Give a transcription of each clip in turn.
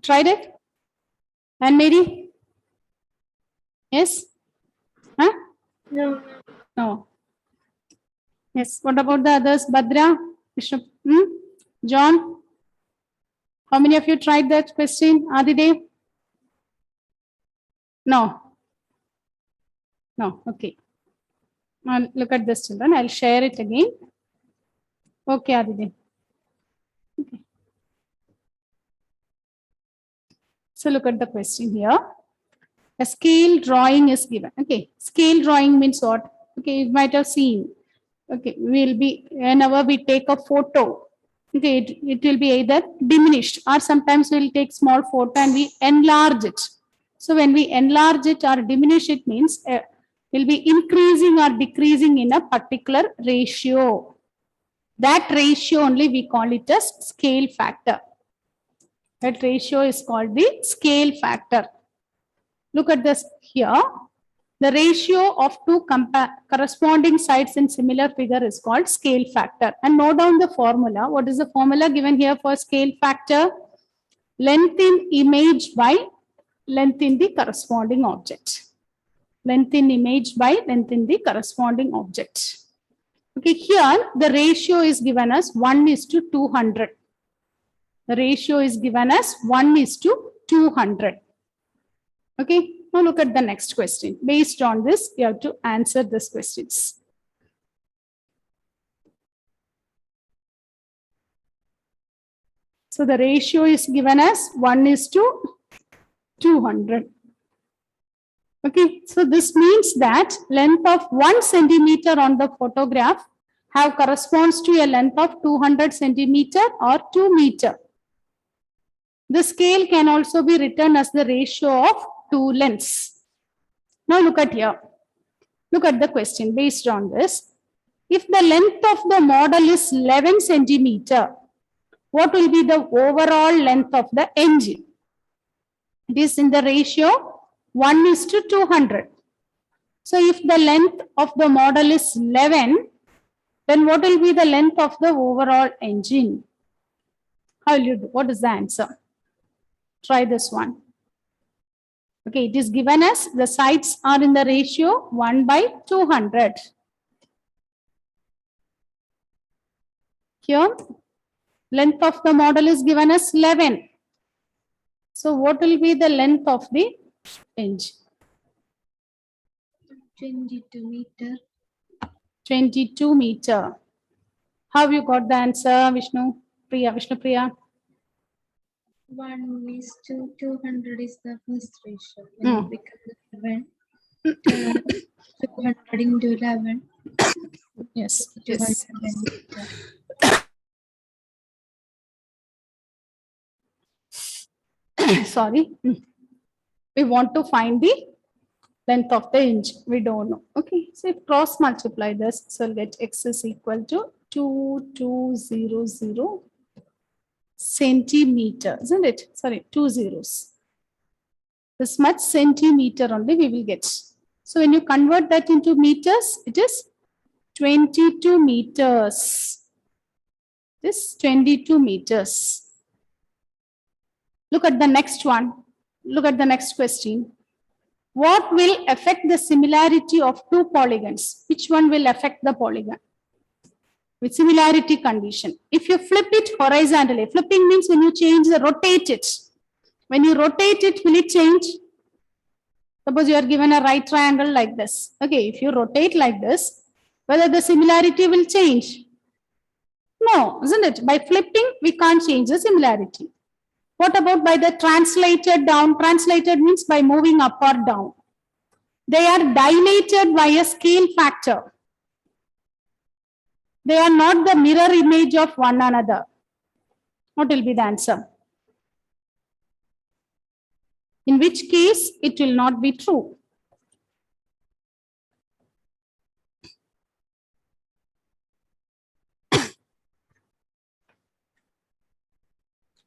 Tried it? And Mary? Yes? Huh? No. No. Yes. What about the others? Badra? Bishop? John? How many of you tried that question? Adide? No. No. Okay. Now look at this, children. I'll share it again. Okay, Adide. Okay. So look at the question here. A scale drawing is given. Okay. Scale drawing means what? Okay, you might have seen. Okay, we'll be, whenever we take a photo, okay, it will be either diminished or sometimes we'll take small photo and we enlarge it. So when we enlarge it or diminish it means we'll be increasing or decreasing in a particular ratio. That ratio only we call it as scale factor. That ratio is called the scale factor. Look at this here. The ratio of two corresponding sides in similar figure is called scale factor. And note down the formula. What is the formula given here for scale factor? Length in image by length in the corresponding object. Length in image by length in the corresponding object. Okay, here the ratio is given as 1:200. The ratio is given as 1:200. Okay. Now look at the next question. Based on this, you have to answer these questions. So the ratio is given as 1:200. Okay, so this means that length of 1 centimeter on the photograph have corresponds to a length of 200 centimeter or 2 meter. The scale can also be written as the ratio of two lengths. Now look at here. Look at the question based on this. If the length of the model is 11 centimeter, what will be the overall length of the engine? It is in the ratio 1:200. So if the length of the model is 11, then what will be the length of the overall engine? How will you do? What is the answer? Try this one. Okay, it is given as the sides are in the ratio 1/200. Here, length of the model is given as 11. So what will be the length of the engine? 22 meter. 22 meter. How you got the answer, Vishnu Priya? 1:200 is the first ratio. When it becomes 11, 200 into 11. Yes. 200 meter. Sorry. We want to find the length of the engine. We don't know. Okay. So if cross multiply this, so we'll get x is equal to 2200 centimeter, isn't it? Sorry, 2 zeros. This much centimeter only we will get. So when you convert that into meters, it is 22 meters. This 22 meters. Look at the next one. Look at the next question. What will affect the similarity of two polygons? Which one will affect the polygon? With similarity condition. If you flip it horizontally, flipping means when you rotate it. When you rotate it, will it change? Suppose you are given a right triangle like this. Okay, if you rotate like this, whether the similarity will change? No, isn't it? By flipping, we can't change the similarity. What about by the translated down? Translated means by moving up or down. They are dilated by a scale factor. They are not the mirror image of one another. What will be the answer? In which case, it will not be true.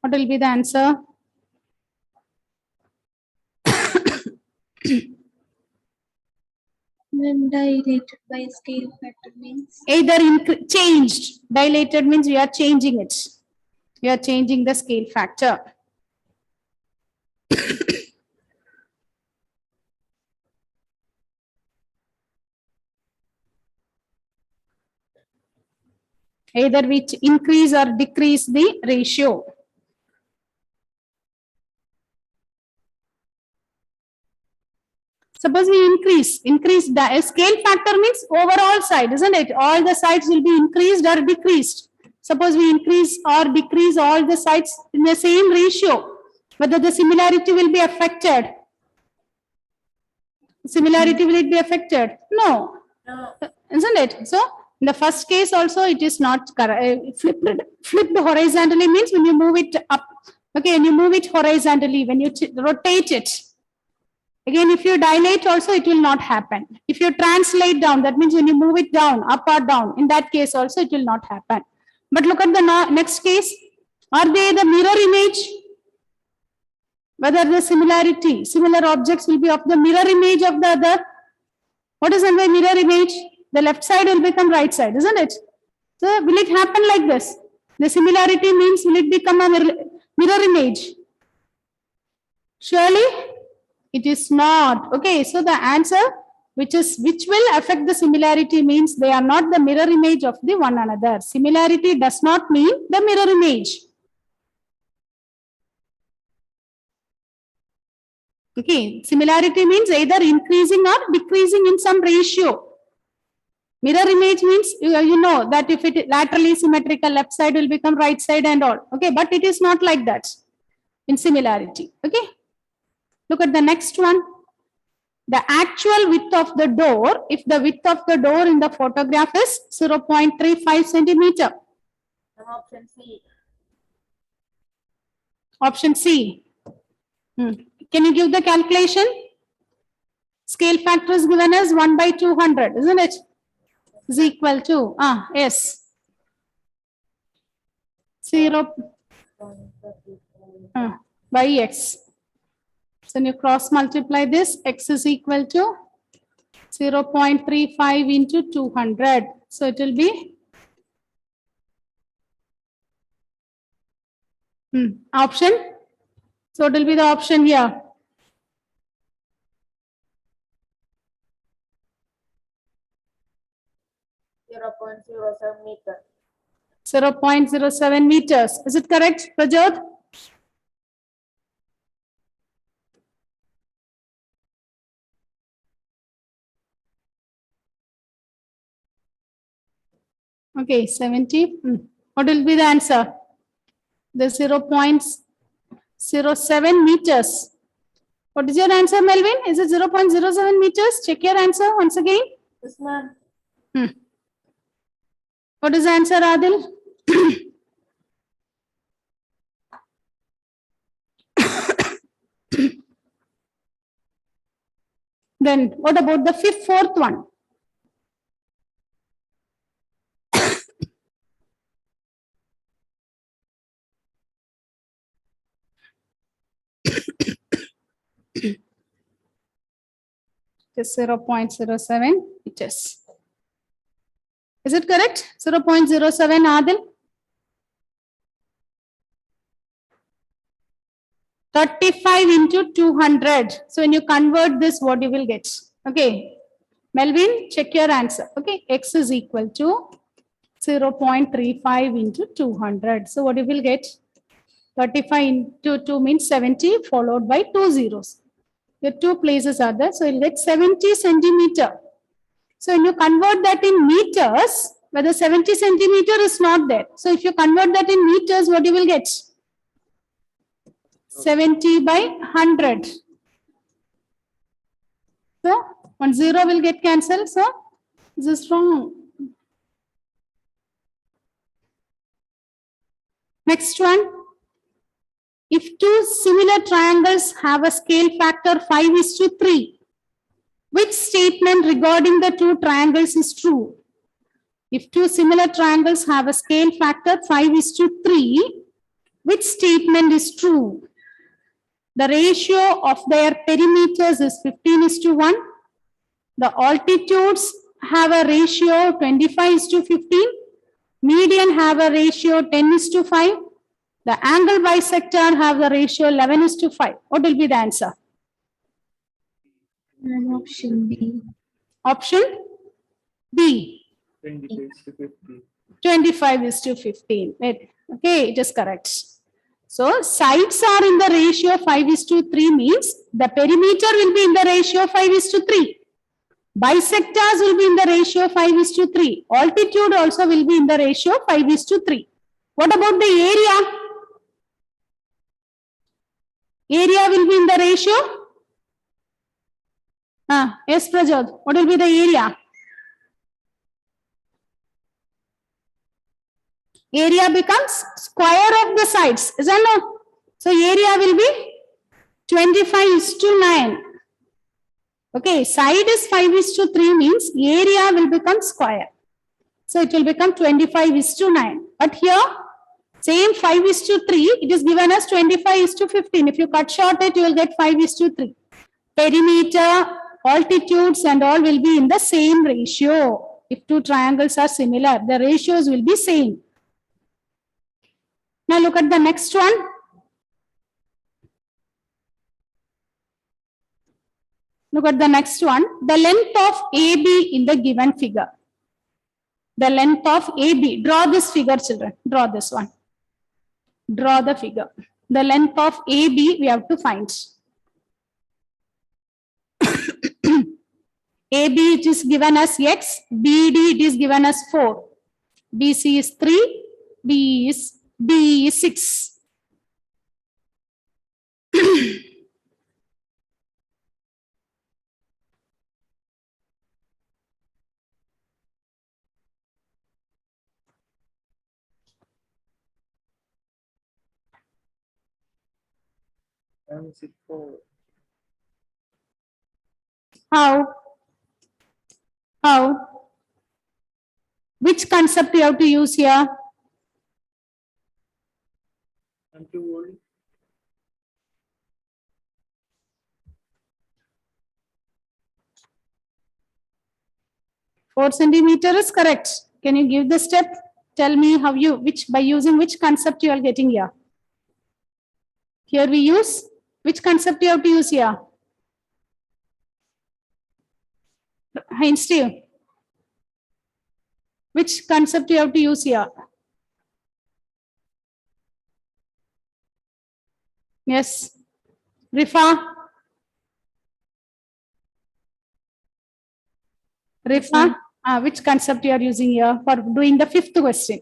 What will be the answer? When dilated by scale factor means? Either changed. Dilated means we are changing it. We are changing the scale factor. either which increase or decrease the ratio. Suppose we increase the scale factor means overall side, isn't it? All the sides will be increased or decreased. Suppose we increase or decrease all the sides in the same ratio, whether the similarity will be affected. Similarity will it be affected? No. No. Isn't it? So in the first case also it is not flipped horizontally means when you move it up. Okay, when you move it horizontally, when you rotate it. Again, if you dilate also, it will not happen. If you translate down, that means when you move it down, up or down, in that case also, it will not happen. But look at the next case. Are they the mirror image? Whether the similar objects will be of the mirror image of the other. What is the mirror image? The left side will become right side, isn't it? So will it happen like this? The similarity means will it become a mirror image? Surely it is not. Okay, so the answer which will affect the similarity means they are not the mirror image of the one another. Similarity does not mean the mirror image. Okay, similarity means either increasing or decreasing in some ratio. Mirror image means you know that if it laterally symmetrical, left side will become right side and all. Okay, but it is not like that in similarity. Okay, look at the next one. The actual width of the door, if the width of the door in the photograph is 0.35 centimeter. Option C. Option C. Can you give the calculation? Scale factor is given as 1 by 200, isn't it? Is equal to, yes. 0 by x. So when you cross multiply this, x is equal to 0.35 into 200. So it will be option. So it will be the option here. 0.07 meter. 0.07 meters. Is it correct, Prajot? Okay, 70. What will be the answer? The 0.07 meters. What is your answer, Melvin? Is it 0.07 meters? Check your answer once again. Yes, ma'am. What is the answer, Adil? Then what about the fourth one? Just 0.07 meters. Is it correct? 0.07, Adil? 35 into 200. So when you convert this, what you will get? Okay. Melvin, check your answer. Okay. X is equal to 0.35 into 200. So what you will get? 35 into 2 means 70 followed by 2 zeros. The 2 places are there. So you'll get 70 centimeter. So when you convert that in meters, whether 70 centimeter is not there. So if you convert that in meters, what you will get? 70 by 100. So 1 0 will get cancelled. So this is wrong. Next one. If two similar triangles have a scale factor 5:3, which statement regarding the two triangles is true? If two similar triangles have a scale factor 5:3, which statement is true? The ratio of their perimeters is 15:1. The altitudes have a ratio 25:15. Median have a ratio 10:5. The angle bisector have the ratio 11:5. What will be the answer? Option B. Option B. 25:50. 25 is to 15. Wait, okay, it is correct. So sides are in the ratio 5 is to 3 means the perimeter will be in the ratio 5 is to 3. Bisectors will be in the ratio 5 is to 3. Altitude also will be in the ratio 5 is to 3. What about the area? Area will be in the ratio? Yes, Prajot, what will be the area? Area becomes square of the sides, isn't it? So area will be 25 is to 9. Okay, side is 5 is to 3 means area will become square. So it will become 25 is to 9. But here, same 5 is to 3, it is given as 25 is to 15. If you cut short it, you will get 5 is to 3. Perimeter, altitudes and all will be in the same ratio. If two triangles are similar, the ratios will be same. Now look at the next one. Look at the next one. The length of AB in the given figure. The length of AB. Draw this figure, children. Draw this one. Draw the figure. The length of AB we have to find. AB it is given as X. BD it is given as 4. BC is 3. D is 6. How? How? Which concept you have to use here? I'm too old. Four centimeter is correct. Can you give the step? Tell me how you, by using which concept you are getting here. Here we use, which concept you have to use here? Hein, Steve. Which concept you have to use here? Yes. Rifa. Rifa. Which concept you are using here for doing the fifth question?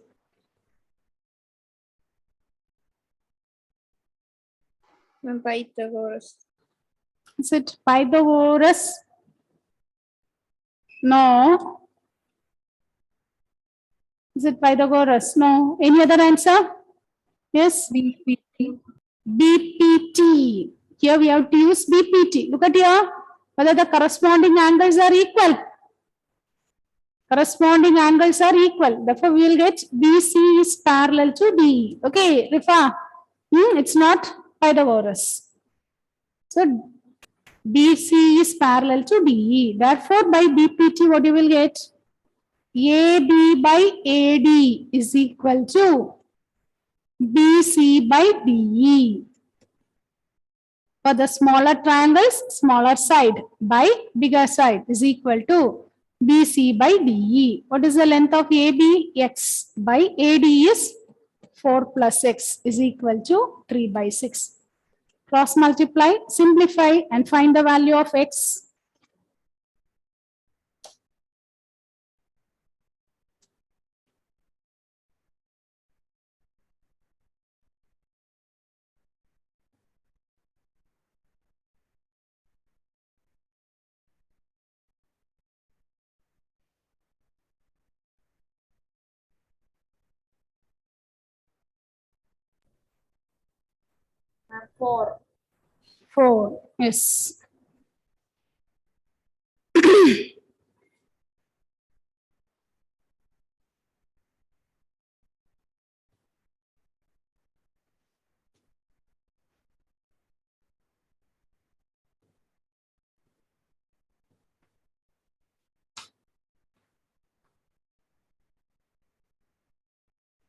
Pythagoras. Is it Pythagoras? No. Is it Pythagoras? No. Any other answer? Yes. BPT. BPT. Here we have to use BPT. Look at here. Whether the corresponding angles are equal. Corresponding angles are equal. Therefore, we will get BC is parallel to DE. Okay, Rifa. It's not Pythagoras. So, BC is parallel to DE. Therefore, by BPT, what you will get? AB by AD is equal to BC by DE. For the smaller triangles, smaller side by bigger side is equal to BC by DE. What is the length of AB? X by AD is 4 plus X is equal to 3 by 6. Cross multiply, simplify and find the value of X. Four. 4. Yes.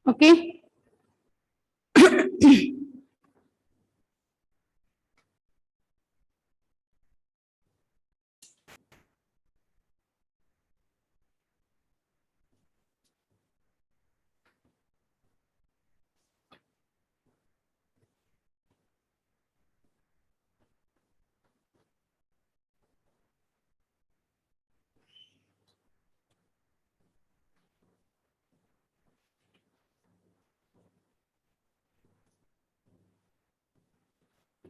Okay.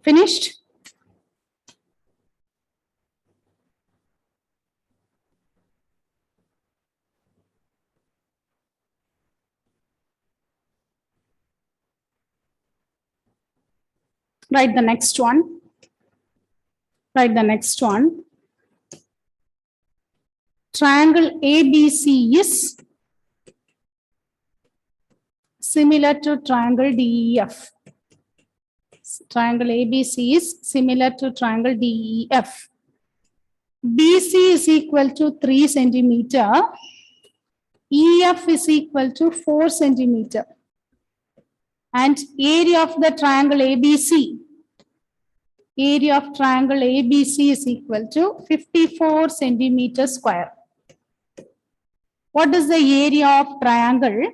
Finished? Write the next one. Write the next one. Triangle ABC is similar to triangle DEF. Triangle ABC is similar to triangle DEF. BC is equal to 3 centimeter. EF is equal to 4 centimeter. And area of the triangle ABC. Area of triangle ABC is equal to 54 centimeter square. What is the area of triangle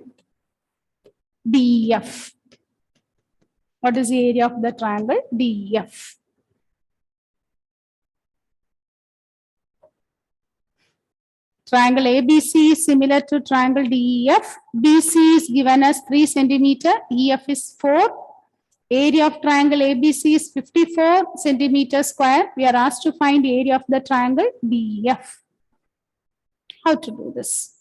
DEF? What is the area of the triangle DEF? Triangle ABC is similar to triangle DEF. BC is given as 3 centimeter. EF is 4. Area of triangle ABC is 54 centimeter square. We are asked to find area of the triangle DEF. How to do this?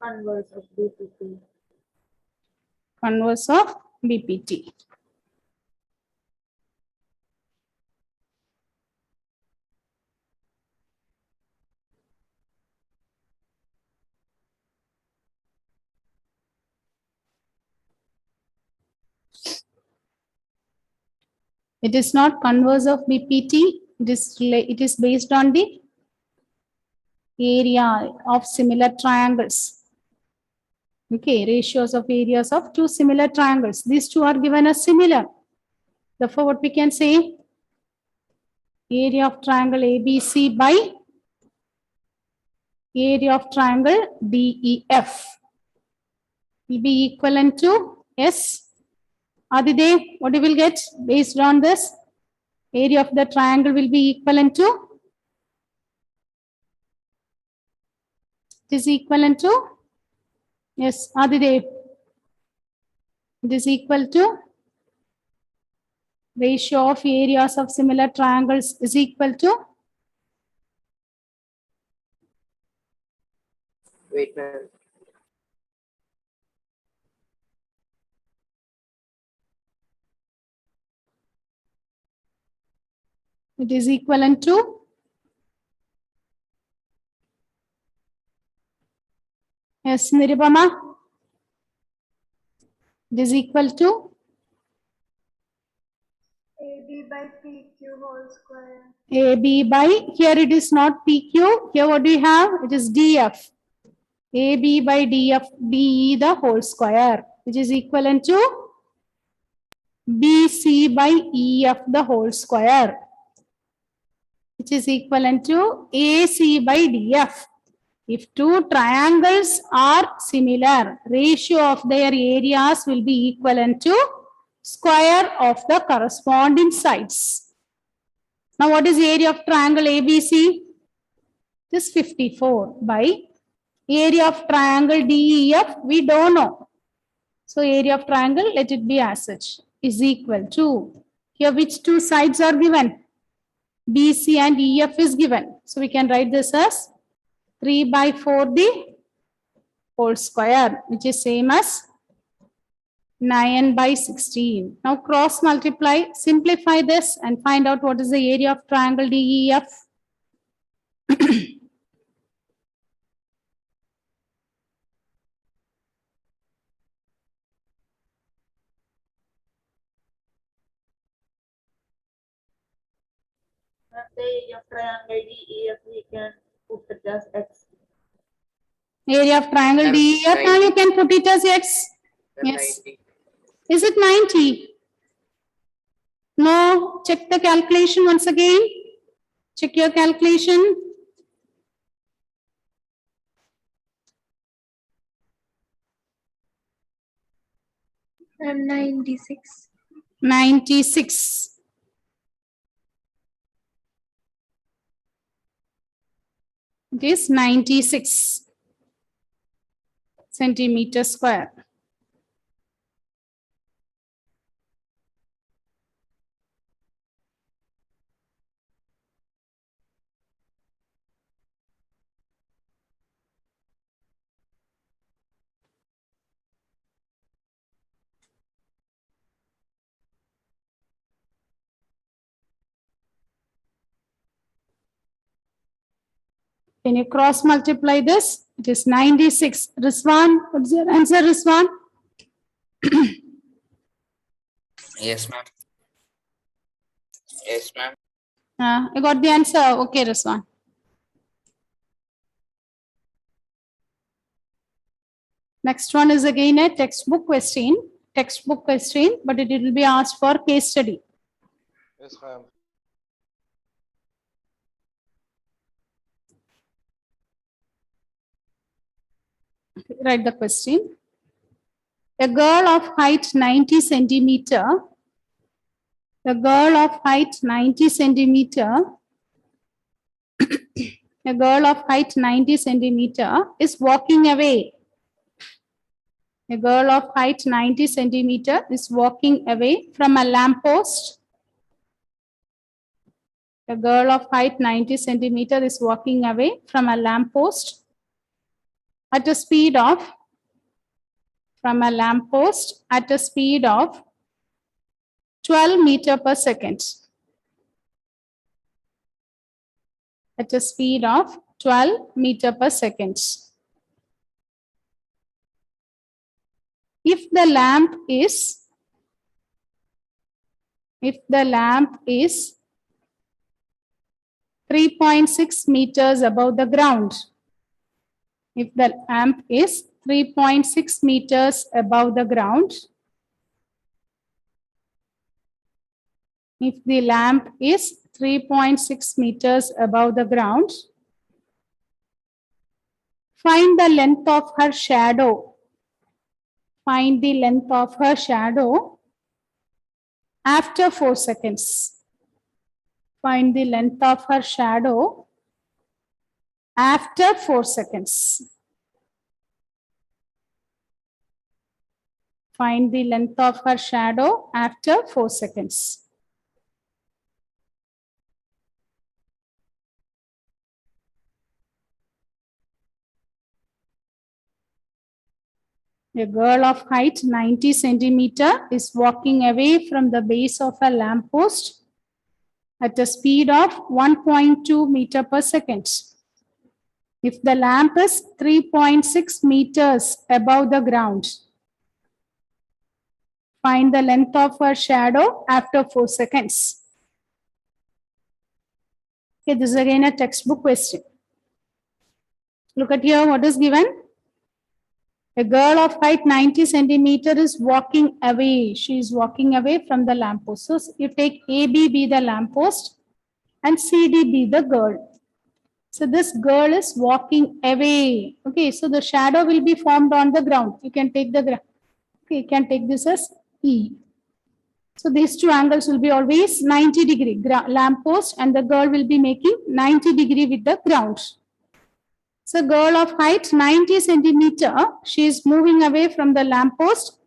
Converse of BPT. Converse of BPT. It is not converse of BPT. It is based on the area of similar triangles. Okay, ratios of areas of two similar triangles. These two are given as similar. Therefore, what we can say? Area of triangle ABC by area of triangle DEF will be equivalent to S. Adide, what you will get based on this? Area of the triangle will be equivalent to? It is equivalent to? Yes, Adide. It is equal to? Ratio of areas of similar triangles is equal to? Wait, ma'am. It is equivalent to? Yes, Nirupama. It is equal to? AB by PQ whole square. AB by, here it is not PQ. Here what do we have? It is DF. AB by DF, DE the whole square, which is equivalent to BC by EF the whole square, which is equivalent to AC by DF. If two triangles are similar, ratio of their areas will be equivalent to square of the corresponding sides. Now, what is the area of triangle ABC? It is 54 by area of triangle DEF, we don't know. So, area of triangle, let it be as such, is equal to, here which two sides are given? BC and EF is given. So, we can write this as 3 by 4 the whole square, which is same as 9 by 16. Now, cross multiply, simplify this and find out what is the area of triangle DEF. The area of triangle DEF we can put it as X. Area of triangle Ma'am, DEF, now 90. you can put it as X. Yes. 90. Is it 90? No, check the calculation once again. Check your calculation. I'm 96. 96. It is 96 centimeter square. Can you cross multiply this? It is 96. Rizwan, what's your answer, Rizwan? Yes, ma'am. Yes, ma'am. You got the answer. Okay, Rizwan. Next one is again a textbook question. Textbook question, but it will be asked for case study. Yes, ma'am. Write the question. A girl of height 90 centimeter. A girl of height 90 centimeter. A girl of height 90 centimeter is walking away. A girl of height 90 centimeter is walking away from a lamppost. A girl of height 90 centimeter is walking away from a lamppost at a speed of, from a lamppost at a speed of 12 meter per second. At a speed of 12 meter per second. If the lamp is 3.6 meters above the ground. If the lamp is 3.6 meters above the ground. If the lamp is 3.6 meters above the ground, find the length of her shadow. Find the length of her shadow after 4 seconds. Find the length of her shadow after 4 seconds. Find the length of her shadow after 4 seconds. A girl of height 90 centimeter is walking away from the base of a lamppost at a speed of 1.2 meter per second. If the lamp is 3.6 meters above the ground, find the length of her shadow after 4 seconds. Okay, this is again a textbook question. Look at here, what is given? A girl of height 90 centimeter is walking away. She is walking away from the lamppost. So you take AB be the lamppost and CD be the girl. So this girl is walking away. Okay, so the shadow will be formed on the ground. You can take the ground. Okay, you can take this as E. So these two angles will be always 90 degree. Lamppost and the girl will be making 90 degree with the ground. So girl of height 90 centimeter, she is moving away from the lamppost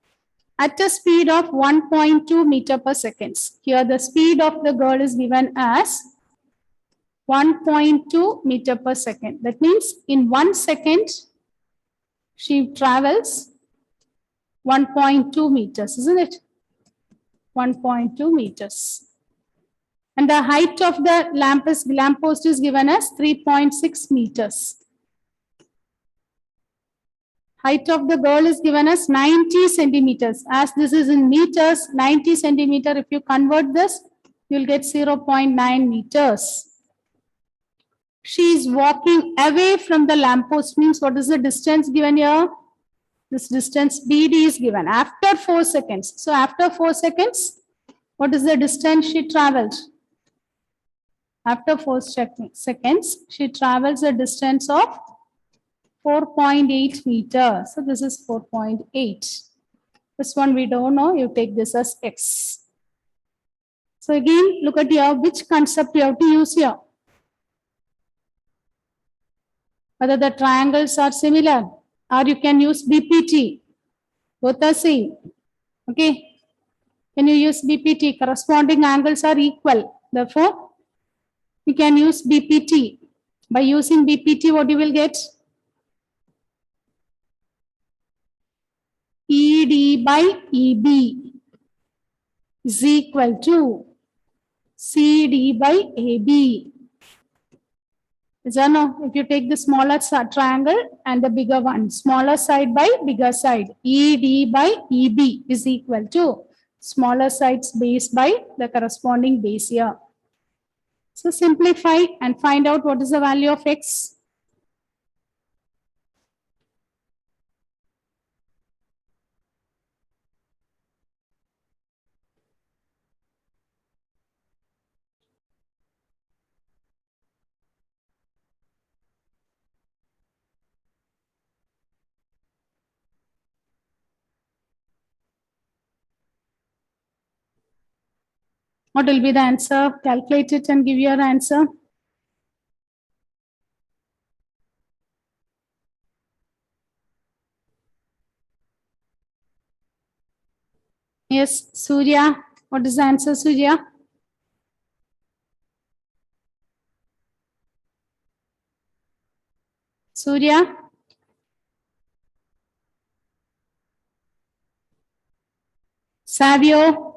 at a speed of 1.2 meter per second. Here the speed of the girl is given as 1.2 meter per second. That means in 1 second, she travels 1.2 meters, isn't it? 1.2 meters. And the height of the lamppost is given as 3.6 meters. Height of the girl is given as 90 centimeters. As this is in meters, 90 centimeter, if you convert this, you'll get 0.9 meters. She is walking away from the lamppost, means what is the distance given here? This distance BD is given after 4 seconds. So after 4 seconds, what is the distance she traveled? After 4 seconds, she travels a distance of 4.8 meters. So this is 4.8. This one we don't know. You take this as X. So again, look at here. Which concept you have to use here? whether the triangles are similar, or you can use BPT. Both are same. Okay. Can you use BPT? Corresponding angles are equal. Therefore, we can use BPT. By using BPT, what you will get? ED by EB is equal to CD by AB. Is that no? If you take the smaller triangle and the bigger one, smaller side by bigger side, ED by EB is equal to smaller side's base by the corresponding base here. So simplify and find out what is the value of x. What will be the answer? Calculate it and give your answer. Yes, Surya. What is the answer, Surya? Surya? Savio?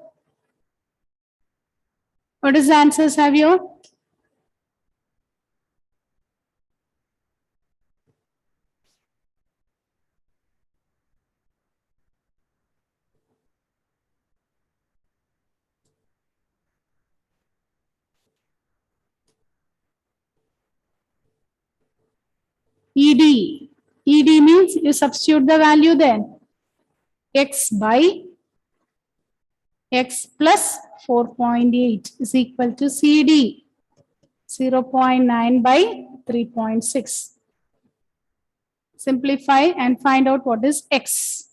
What is the answer, Savio? ED. ED means you substitute the value then. X by X plus 4.8 is equal to CD. 0.9 by 3.6. Simplify and find out what is X.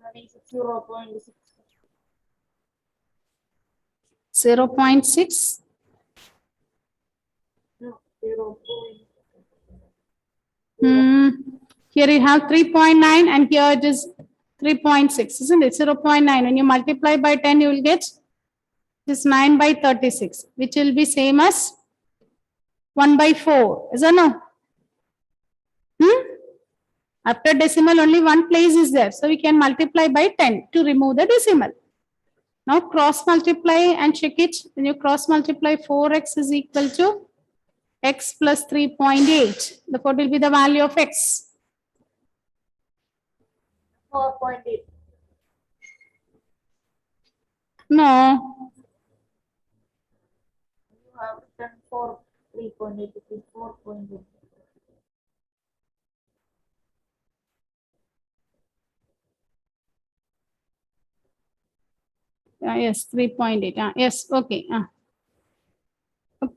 Running 0.6. 0.6. No, 0. Here you have 3.9 and here it is 3.6, isn't it? 0.9. When you multiply by 10, you will get this 9 by 36, which will be same as 1 by 4. Is that no? After decimal, only one place is there. So we can multiply by 10 to remove the decimal. Now cross multiply and check it. When you cross multiply, 4x is equal to x plus 3.8. What will be the value of x? 4.8. No. You have written 3.8. It is 4.8. Yes, 3.8. Yes, okay.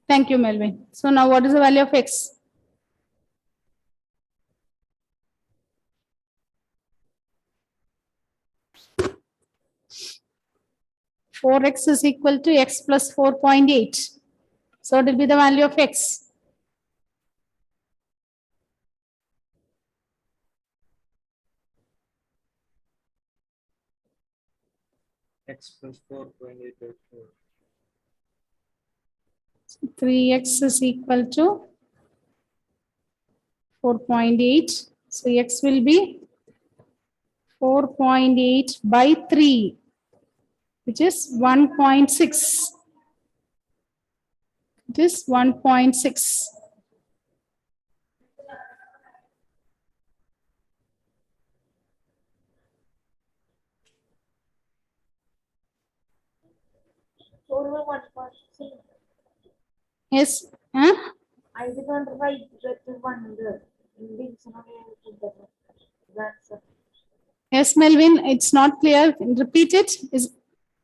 Thank you, Melvin. So now what is the value of x? Four x is equal to x plus 4.8. So it will be the value of x. X plus 4.8. 3x is equal to 4.8. So x will be 4.8 by 3, which is 1.6. It is 1.6. Over 1.6. Yes. Huh? I didn't write that one. That's Yes, Melvin, it's not clear. Repeat it. Is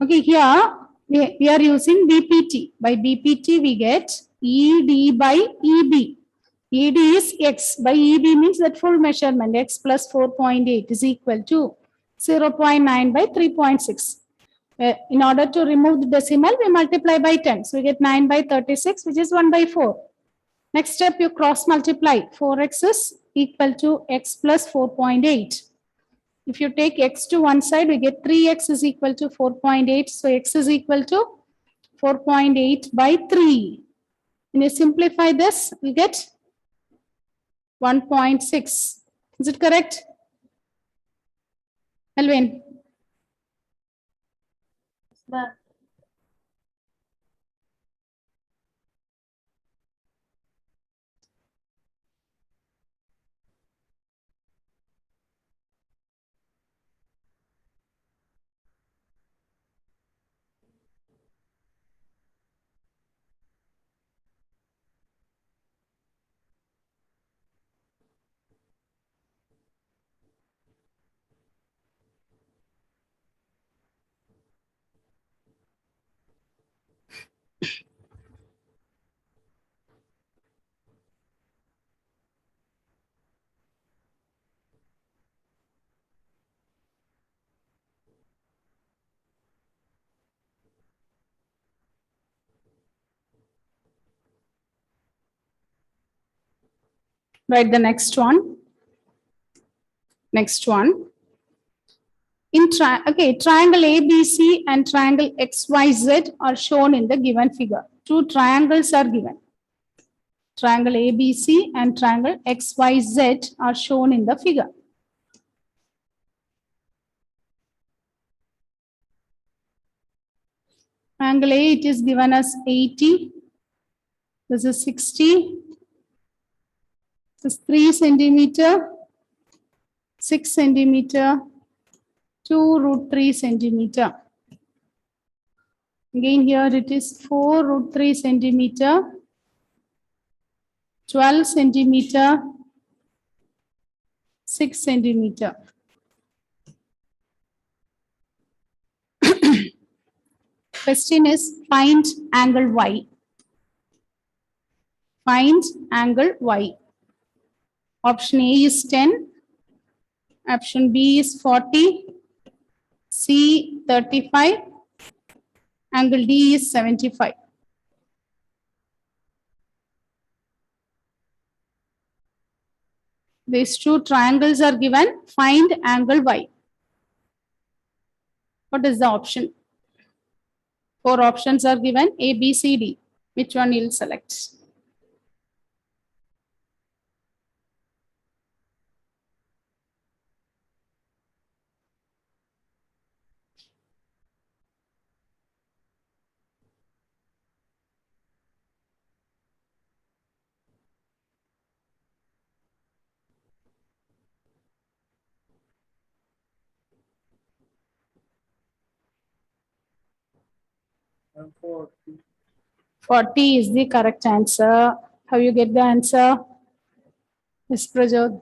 okay. Here we are using BPT. By BPT, we get ED by EB. ED is x by EB means that full measurement x plus 4.8 is equal to 0.9 by 3.6. In order to remove the decimal, we multiply by 10. So we get 9 by 36, which is 1 by 4. Next step, you cross multiply. 4x is equal to x plus 4.8. If you take x to one side, we get 3x is equal to 4.8. So x is equal to 4.8 by 3. When you simplify this, you get 1.6. Is it correct? Alvin? ma'am. Write the next one. Next one. In triangle ABC and triangle XYZ are shown in the given figure. Two triangles are given. Triangle ABC and triangle XYZ are shown in the figure. Triangle A, it is given as 80. This is 60. This is 3 centimeter, 6 centimeter, 2√3 centimeter. Again here it is 4√3 centimeter, 12 centimeter, 6 centimeter. Question is find angle Y. Find angle Y. Option A is 10. Option B is 40. C 35. Angle D is 75. These two triangles are given. Find angle Y. What is the option? 4 options are given. A, B, C, D. Which one you'll select? And 40. 40 is the correct answer. How you get the answer? Ms. Prajot.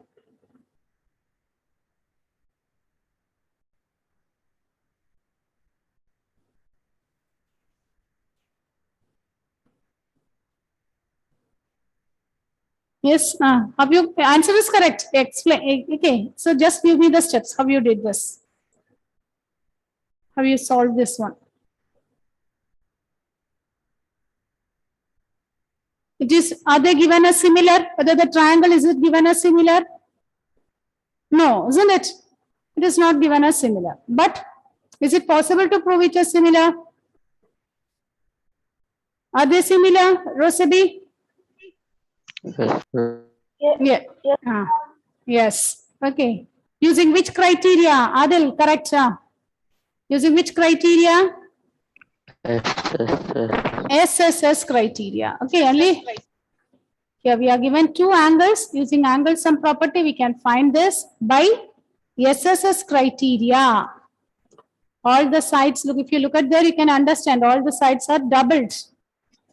Yes, have you, answer is correct. Explain, okay. So just give me the steps. How you did this? How you solved this one? It is, are they given as similar? Whether the triangle, is it given as similar? No, isn't it? It is not given as similar. But is it possible to prove it as similar? Are they similar, Rosabi? Yeah. Yes. Okay. Using which criteria? Adil, correct. Using which criteria? SSS criteria. Okay, only here we are given two angles. Using angle sum property, we can find this by SSS criteria. All the sides, look, if you look at there, you can understand all the sides are doubled.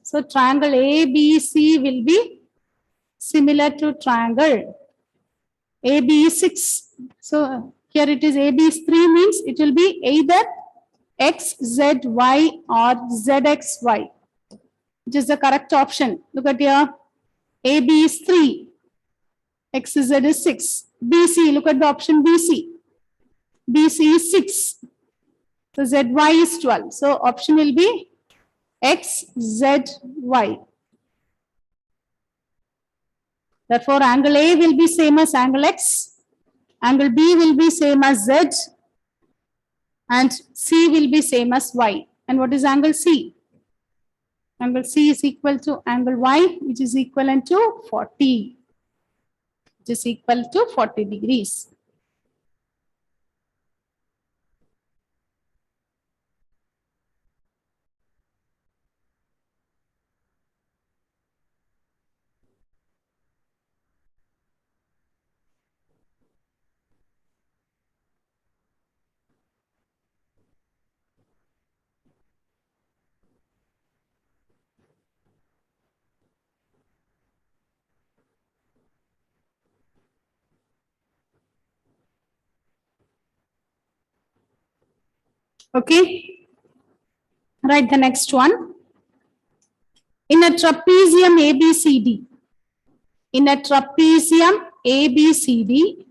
So triangle ABC will be similar to triangle AB is 6. So here it is AB is 3 means it will be either XZY or ZXY, which is the correct option. Look at here. AB is 3. XZ is 6. BC, look at the option BC. BC is 6. So ZY is 12. So option will be XZY. Therefore, angle A will be same as angle X. Angle B will be same as Z. And C will be same as Y. And what is angle C? Angle C is equal to angle Y, which is equivalent to 40. Which is equal to 40 degrees. Okay. Write the next one. In a trapezium ABCD,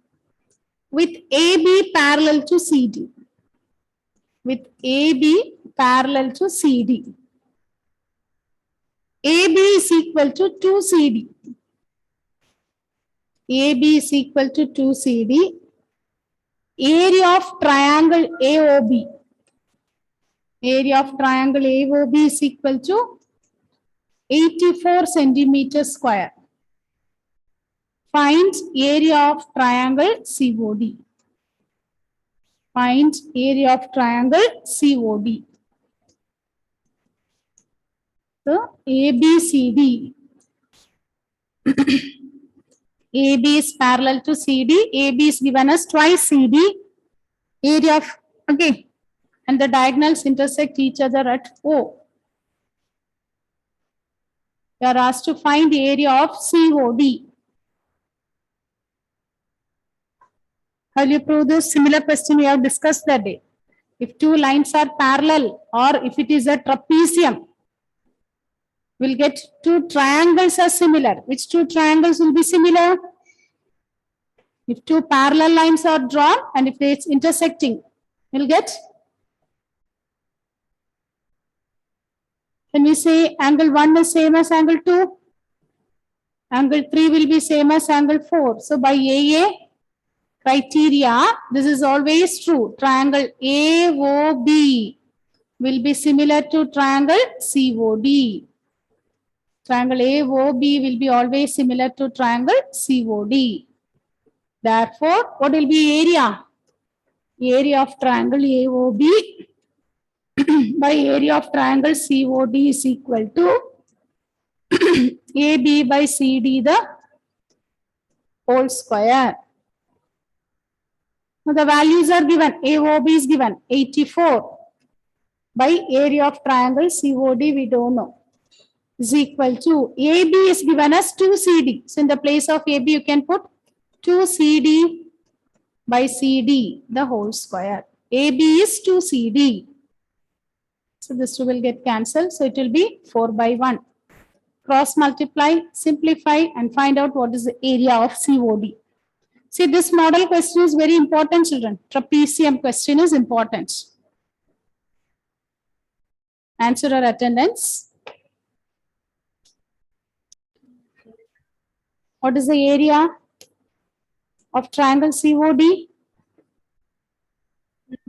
with AB parallel to CD, AB is equal to 2CD. AB is equal to 2CD. Area of triangle AOB. Area of triangle AOB is equal to 84 centimeters square. Find area of triangle COD. Find area of triangle COD. So ABCD. AB is parallel to CD. AB is given as twice CD. Area of, okay. And the diagonals intersect each other at O. You are asked to find the area of COD. How do you prove this? Similar question we have discussed that day. If two lines are parallel or if it is a trapezium, we'll get two triangles are similar. Which two triangles will be similar? If two parallel lines are drawn and if it's intersecting, we'll get, can we say angle 1 is same as angle 2? Angle 3 will be same as angle 4. So by AA criteria, this is always true. Triangle AOB will be similar to triangle COD. Triangle AOB will be always similar to triangle COD. Therefore, what will be area? Area of triangle AOB by area of triangle COD is equal to AB by CD the whole square. Now the values are given. AOB is given 84 by area of triangle COD we don't know is equal to AB is given as 2CD. So in the place of AB you can put 2CD by CD the whole square. AB is 2CD. So this two will get cancelled. So it will be 4 by 1. cross multiply, simplify, and find out what is the area of COD. See, this model question is very important, children. Trapezium question is important. Answer or attendance. What is the area of triangle COD?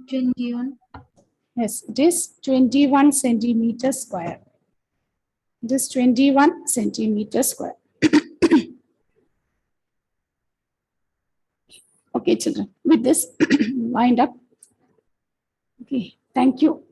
21. Yes, it is 21 centimeters square. It is 21 centimeters square. Okay, children, with this, wind up. Okay, thank you.